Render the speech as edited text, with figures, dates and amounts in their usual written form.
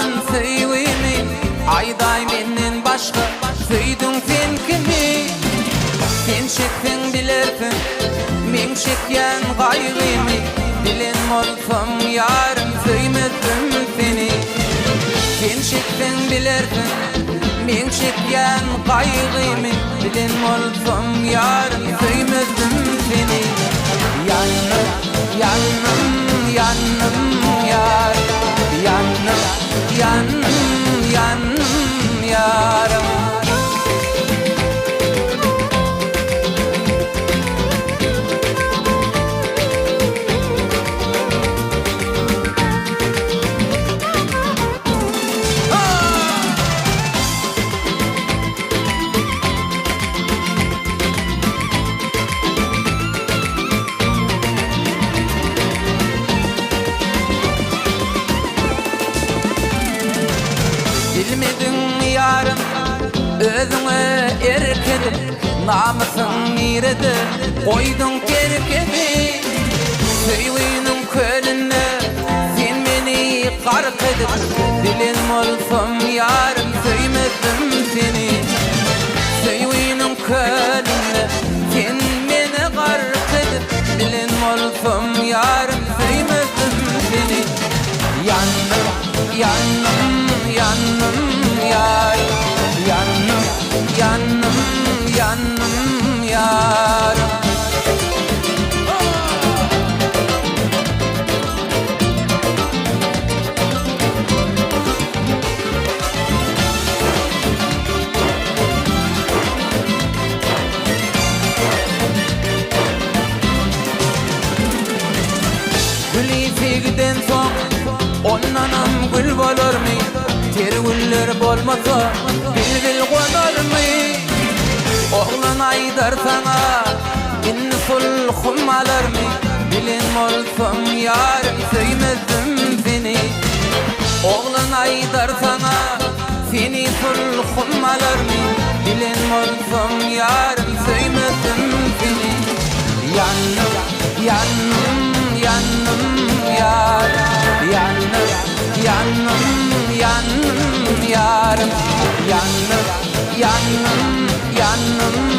Anlamadan sevimi ayday menden başka söydün sen kimi? Sen çektin bilersin men çekyen gayrimi, bilen olsam yarım söymedim seni. Sen çektin bilersin men çekyen gayrimi, bilen olsam yarım söymedim seni. Yanım, yanım, yanım yar, yanım, yanım, yanım yarım. Bilmedin yarım özüne erkedip, namusun nirede koydun terkedip. Söyleyinin kölüne sen beni kark edip, dilim olsam yarım söymedim seni. Söyleyinin kölüne sen beni kark edip, dilim olsam yarım söymedim seni. Yandım, yandım, yandım yar, yandım, yandım, yandım yarım. Gülü sevgiden son ondanam gül bolur mu? Tergüller bolmasa bilbil qonar mı? Oğlan aydar sana inni sulhum alır mı? Bilen olsam yarım söymedim seni. Oğlan aydar sana seni sulhum alır mı? Bilen olsam yarım söymedim seni. Yandım, yandım, yandım yar, yandım, yandım, yandım yarım, yandım, yandım, yandım